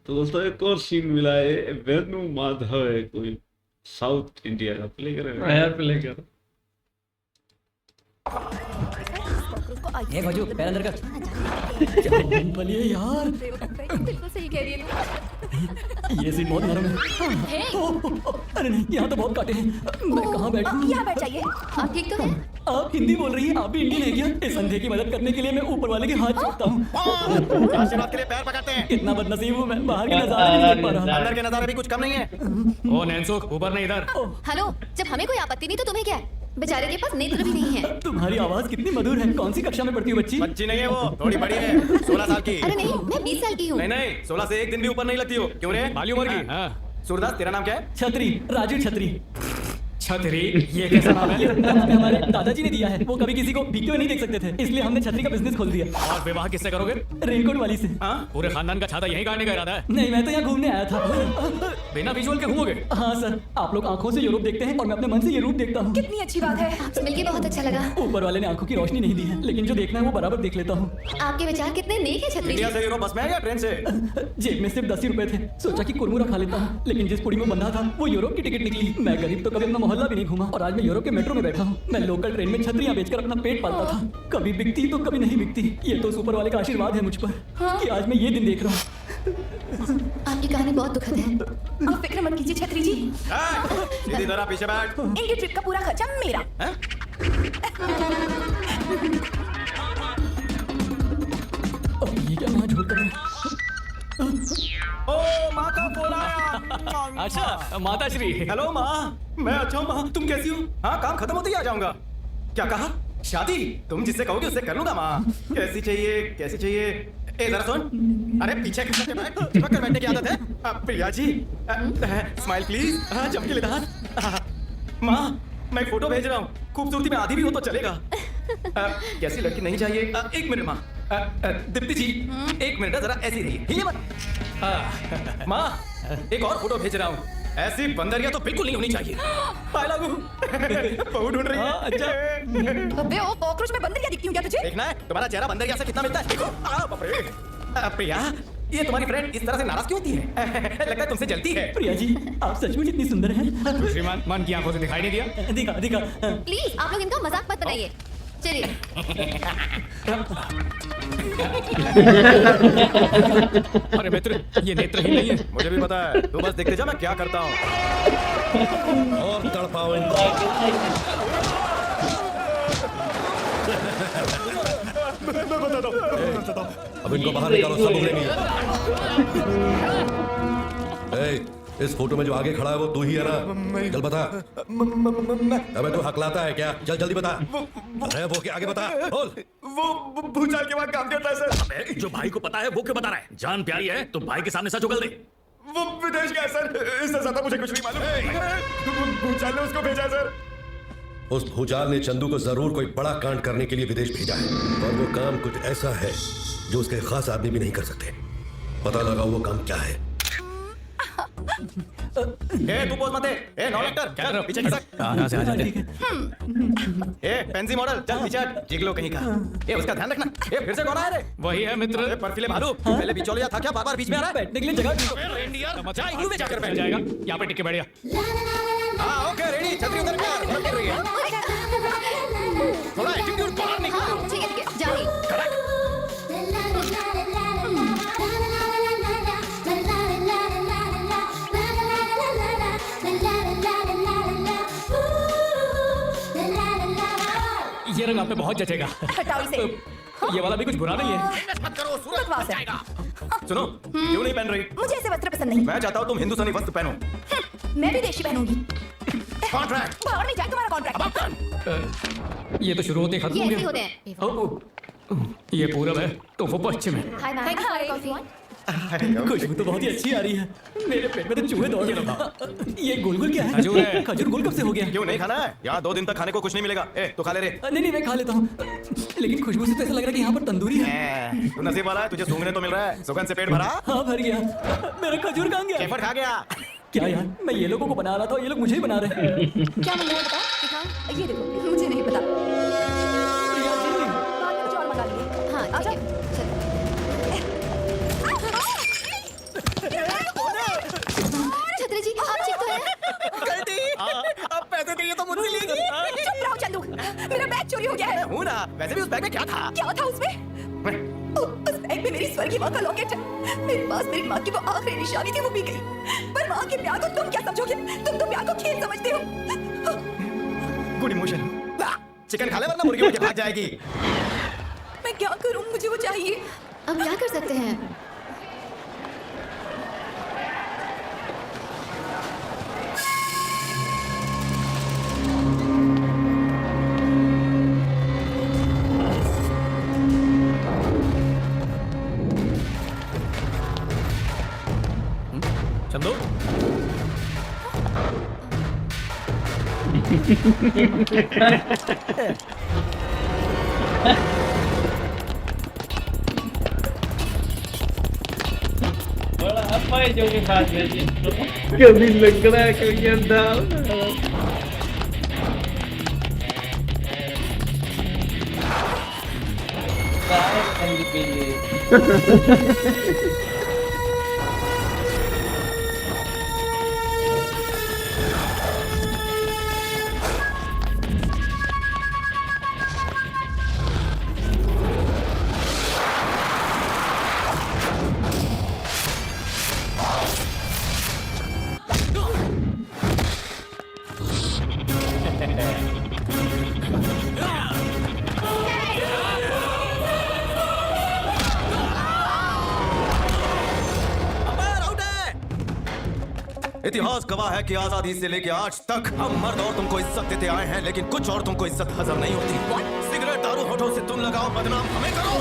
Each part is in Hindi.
तो दोस्तों एक और सीन मिला है, वेणु माधव है कोई साउथ इंडिया का, प्ले करेगा यार, प्ले कर। ये बाजू पैर अंदर कर। क्या मूंगफली है यार। बिल्कुल सही कह रही है ये सीट बहुत नरम है। अरे नहीं, यहाँ तो बहुत कांटे हैं। मैं कहाँ बैठूं? यहाँ बैठ जाइए। आप ठीक तो हैं? आप हिंदी बोल रही हैं? आप भी इंडियन है क्या? इस अंधे की मदद करने के लिए मैं ऊपर वाले के हाथ जोड़ता हूँ। आशीर्वाद के लिए पैर पकड़ते हैं। कितना बदनसीब हूँ मैं, बाहर के नजारे नहीं देख पा रहा। अंदर के नजारे भी कुछ कम नहीं है। ओ नैनसुख, ऊपर नहीं इधर। हेलो, जब हमें कोई आपत्ति नहीं तो तुम्हें क्या है? बेचारे के पास नेत्र भी नहीं है। तुम्हारी आवाज कितनी मधुर है। कौन सी कक्षा में पढ़ती हो बच्ची? बच्ची नहीं है वो, थोड़ी बड़ी है, 16 साल की। अरे नहीं, मैं 20 साल की हूँ। नहीं नहीं, 16 से एक दिन भी ऊपर नहीं लगती हो। क्यों रे? बाली उम्र की। हाँ। सूरदास, तेरा नाम क्या है? छतरी, राजू छतरी। छतरी, ये कैसा नाम है? हमारे दादाजी ने दिया है। वो कभी किसी को भीखे हुए नहीं देख सकते थे, इसलिए हमने छतरी का बिजनेस खोल दिया। और विवाह किससे करोगे? रेनकोट वाली से। हाँ? पूरे खानदान का छाता यहीं काटने का इरादा है? नहीं, मैं तो यहाँ घूमने आया था। बिना विजुअल के घूमोगे? हाँ सर, आप लोग आंखों से यूरोप देखते हैं और मैं अपने मन से ये रूप देखता हूँ। कितनी अच्छी बात है। आपसे मिलके बहुत अच्छा लगा। ऊपर वाले ने आंखों की रोशनी नहीं दी है, लेकिन जो देखना है वो बराबर देख लेता हूँ। आपके विचार कितने नेक है छतरी इंडिया जी। से यूरोप बस में है या ट्रेन से? जेब में सिर्फ 10 ही रुपए थे। सोचा कि कुरमुरा खा लेता हूँ, लेकिन जिस पुड़ी में बंधा था वो यूरोप की टिकट निकली। मैं गरीब तो कभी अपना मोहल्ला भी नहीं घूमा और आज मैं यूरोप के मेट्रो में बैठा हूँ। मैं लोकल ट्रेन में छतरियाँ बेचकर अपना पेट पालता था। कभी बिकती तो कभी नहीं बिकती। ये तो ऊपर वाले का आशीर्वाद है मुझ पर कि आज मैं ये दिन देख रहा हूँ। आपकी कहानी बहुत दुखद है। आप फिक्र मत कीजिए छतरी जी। सीधी तरह पीछे बैठ। इनकी ट्रिप का पूरा खर्चा मेरा। हैं? ये क्या वहाँ झोल कर रहे हैं? ओ माँ का फोन आया। अच्छा, माता श्री। हेलो माँ, मैं अच्छा हूँ माँ, तुम कैसी हो? हाँ, काम खत्म होते ही आ जाऊंगा। क्या कहा? शादी? तुम जिससे कहोगे उससे कर लूंगा माँ। कैसी चाहिए, कैसी चाहिए? ए जरा सुन। अरे पीछे खिसक के बैठ, चिपक कर बैठने की आदत है। Priya ji, smile please. हाँ, जम के लिए हाथ। माँ, मैं एक फोटो भेज रहा हूँ। खूबसूरती में आधी भी हो तो चलेगा। कैसी लड़की नहीं चाहिए? एक मिनट माँ। दीप्ति जी, एक मिनट जरा ऐसी रहिए, हिले मत। माँ, एक और फोटो भेज रहा हूँ। ऐसी बंदरिया तो बिल्कुल नहीं होनी चाहिए। पाए लागू। बहू ढूंढ रही है। अच्छा। अबे ओ कॉकरोच में बंदरिया दिखती हूँ क्या तुझे? देखना है तुम्हारा चेहरा बंदरिया से कितना मिलता है। देखो। बाप रे। प्रिया, ये तुम्हारी फ्रेंड इस तरह से नाराज क्यों होती है? लगता है तुमसे जलती है। प्रिया जी, आप सचमुच इतनी सुंदर हैं। श्रीमान, मन की आंखों से दिखाई नहीं दिया? दिखा दिखा। प्लीज आप लोग इनका मजाक मत बनाइए। चलिए। अरे मित्र, ये नेत्रहीन नहीं है। मुझे भी पता है, तू बस देखते जा मैं क्या करता हूँ। और तड़पाओ इनको। अब इनको बाहर निकालो, सब उगलेंगे। इस फोटो में जो आगे खड़ा है वो तू ही है ना? चल बता। अबे तू हकलाता है क्या? चल जल्दी बता। अरे वो के आगे बता, बोल। वो भूचाल के बाद काम करता है सर। अबे, जो भाई को पता है वो क्यों बता रहा है? जान प्यारी है तो भाई के सामने सच उगल दे। वो विदेश गया सर, इससे ज्यादा मुझे कुछ नहीं मालूम। भूचाल ने उसको भेजा सर। उस भूचाल ने चंदू को जरूर कोई बड़ा कांड करने के लिए विदेश भेजा है, और वो काम कुछ ऐसा है जो उसके खास आदमी भी नहीं कर सकते। पता लगाओ वो काम क्या है। तू पोज मत दे। नौलखा, चल पीछे खिसक। कहाँ से आ जाते? पेंसी मॉडल, चल पीछे हट। जिगलो कहीं का। उसका ध्यान रखना। फिर से कौन आया रे? वही है मित्र। बर्फीले भालू, पहले बिचौलिया था क्या? बार-बार बीच में आ रहा है। बैठने के लिए जगह ढूंढो। जा, इग्लू में जाकर बैठ जाएगा। यहाँ पे टिक के बैठ जा। हाँ, ओके रेडी। छतरी उधर कर। बंद कर रही है। थोड़ा एटीट्यूड बाहर निकाल। ठीक है जाइए। ये रंग आप पे बहुत जचेगा। हटाओ इसे। ये वाला भी कुछ बुरा नहीं है। मत करो, सूरज बकवास बच है। जाएगा। सुनो, क्यों नहीं पहन रही? मुझे ऐसे वस्त्र पसंद नहीं। मैं चाहता हूँ तुम हिंदुस्तानी वस्त्र पहनो। मैं भी देशी पहनूंगी। कॉन्ट्रैक्ट। बाहर नहीं जाए तुम्हारा कॉन्ट्रैक्ट। ये तो शुरू होते ही खत्म ये हो ऐसे गया। होते हैं। ये पूरब है तो वो पश्चिम है। हाय मैम, हाय कॉफी। खुशबू तो बहुत ही अच्छी आ रही है। मेरे पेट में तो चूहे दौड़ रहे। ये गुलगुल क्या है? खजूर है। खजूर गुल कब से हो गया? क्यों नहीं खाना है? यहाँ 2 दिन तक खाने को कुछ नहीं मिलेगा। तो खा ले रे। नहीं नहीं, मैं खा लेता हूँ, लेकिन खुशबू से तो ऐसा लग रहा है कि यहाँ पर तंदूरी है। तू नसीब वाला है, तुझे सूंघने तो मिल रहा है। सुगंध से पेट भरा। हाँ भर गया। मेरा खजूर कहाँ गया? केफर खा गया। क्या यार, मैं ये लोगों को बना रहा था, ये लोग मुझे ही बना रहे हैं। क्या मैं बता? दिखाऊं? ये देखो, मुझे नहीं पता। प्रिया जी, बाद में कुछ और मंगा लिए। हाँ ठीक है। चलो। बैग चोरी हो गया है। हूँ ना, वैसे भी उस बैग में क्या था? क्या था उसमें? उस बैग में मेरी स्वर्गीय माँ का लॉकेट है। मेरे पास मेरी माँ की वो आखिरी निशानी थी, वो भी गई। पर माँ के प्यार को तुम क्या समझोगे? तुम तो प्यार को खेल समझते हो। Good emotion. चिकन खा ले वरना मुर्गी मुझे भाग जाएगी। मैं क्या करूँ? मुझे वो चाहिए। अब क्या कर सकते हैं? चंदू, बड़ा अपाय जो के साथ में जी कभी लंगड़ा कभी अंधा इतिहास गवाह है कि आजादी से लेकर आज तक हम मर्द और तुमको इज्जत देते आए हैं, लेकिन कुछ औरतों को इज्जत हजम नहीं होती। सिगरेट दारू होठों से तुम लगाओ, बदनाम हमें करो।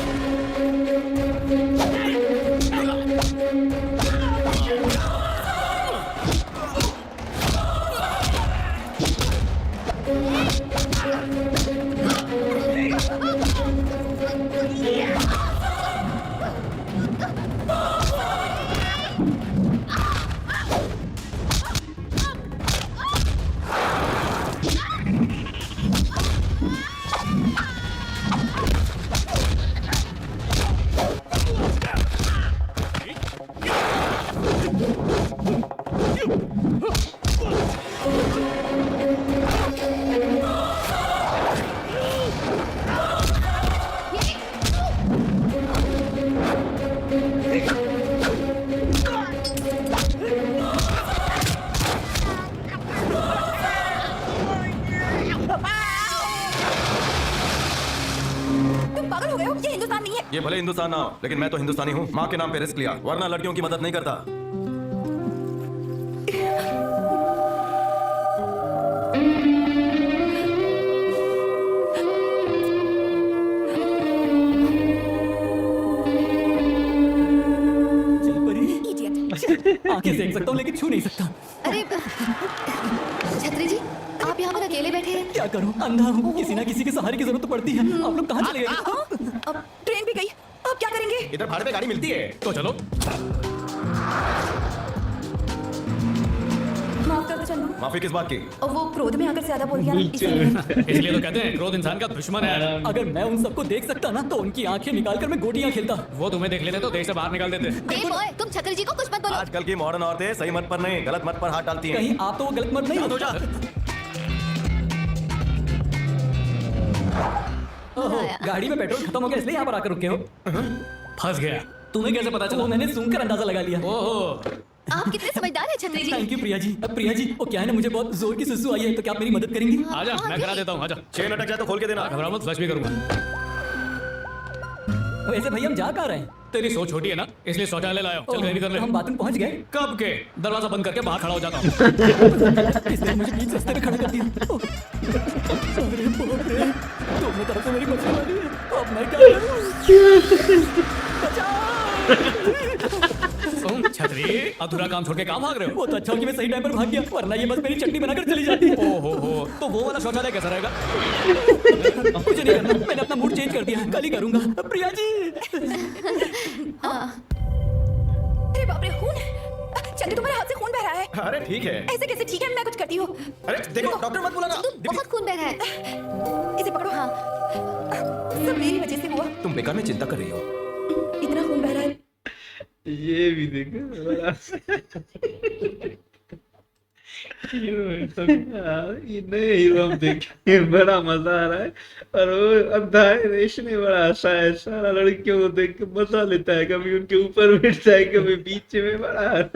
तुम पागल हो गए हो? ये हिंदुस्तान नहीं है। ये भले हिंदुस्तान ना हो, लेकिन मैं तो हिंदुस्तानी हूँ। माँ के नाम पे रिस्क लिया, वरना लड़कियों की मदद नहीं करता। चल परी, Idiot। आंखें सेक सकता हूँ लेकिन छू नहीं सकता। अरे छतरी जी, आप यहाँ पर अकेले बैठे हैं। क्या करूँ? अंधा हूँ, किसी ना किसी के सहारे की जरूरत तो पड़ती है। आप लोग कहाँ चले गए? अब ट्रेन भी गई, अब क्या करेंगे? इधर भाड़े पे गाड़ी मिलती है तो चलो। माफ कर दो चंदू। माफी किस बात की? और वो क्रोध में आकर ज्यादा बोल दिया ना, इसलिए। इसलिए तो कहते हैं क्रोध इंसान का दुश्मन है। अगर मैं उन सबको देख सकता ना तो उनकी आंखें निकाल कर मैं गोटियां खेलता। वो तुम्हें देख लेते तो देश से बाहर निकाल देते। ए बॉय, तुम छतरी जी को कुछ मत बोलो। आजकल की मॉडर्न औरतें सही मत पर नहीं, गलत मत पर हाथ डालती हैं। कहीं आप तो वो गलत मत नहीं हो? जा। ओहो, गाड़ी में पेट्रोल खत्म हो गया इसलिए यहाँ पर आकर रुके हो। फंस गया। तुम्हें कैसे पता तो चला? मैंने सुनकर अंदाजा लगा लिया। ओहो, आप कितने समझदार हैं छतरी जी। Thank you Priya ji. अब प्रिया जी, वो क्या है ना, मुझे बहुत जोर की सुसु आई है, तो क्या आप मेरी मदद करेंगी? आजा मैं करा देता हूँ। आजा, चेन अटक जाए तो खोल के देना। घबरा मत, फ्लश भी करूंगा। वैसे भाई हम जा कहाँ रहे हैं? तेरी सोच छोटी है ना, इसलिए शौचालय लाया हूं। चल गए कर ले। हम बाथरूम पहुंच गए। कब के? दरवाजा बंद करके बाहर खड़ा हो जाता हूँ। इसने मुझे बीच रास्ते में खड़ा कर दिया। ओह, अरे बाप रे, दोनों तरफ से मेरी बचने वाली है। अब मैं क्या करूं? तुम छतरी अधूरा काम छोड़ के कहाँ भाग रहे हो? वो तो अच्छा हो कि मैं सही टाइम पर भाग गया, वरना ये बस मेरी चटनी बनाकर चली जाती है। ओहो हो, तो वो वाला शौचालय कैसा रहेगा? मुझे नहीं करना, मैंने अपना मूड चेंज कर दिया है, कल ही करूंगा। प्रिया जी। अरे बाप रे, खून! चंदू तुम्हारे हाथ से खून बह रहा है। अरे ठीक है। ऐसे कैसे ठीक है? मैं कुछ करती हूँ। अरे देखो, डॉक्टर मत बुलाना। तुम बहुत खून बह रहा है। इसे पकड़ो। हाँ, सब मेरी वजह से हुआ। तुम बेकार में चिंता कर रही हो। इतना खून बह रहा है। ये भी देखो ये नए हीरो हम देखे, बड़ा मजा आ रहा है। और वो अंधा है, रेश ने बड़ा हंसा है, सारा लड़कियों को देख के मजा लेता है, कभी उनके ऊपर बैठता है, कभी बीच में, बड़ा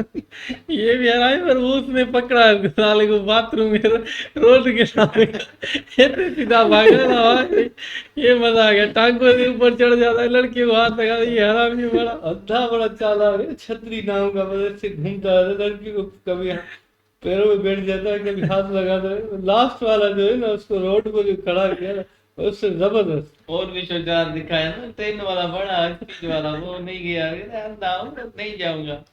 ये भी हराई पर वो उसने पकड़ा साले को बाथरूम में रोड के सामने ऐसे सीधा भागा ना भाई। ये मजा आ गया, टांगों से ऊपर चढ़ जाता है, लड़की को हाथ लगा, ये हरामी बड़ा अंधा बड़ा चालाक है, छतरी नाव का मदद से घूमता है, लड़की को कभी पैरों में बैठ जाता है, कभी हाथ लगाता है। लास्ट वाला जो है ना, उसको रोड पर जो खड़ा किया ना, उससे जबरदस्त। और भी शौचार दिखाया ना, ट्रेन वाला बड़ा स्पीड वाला, वो नहीं गया, अंधा हूँ नहीं जाऊंगा।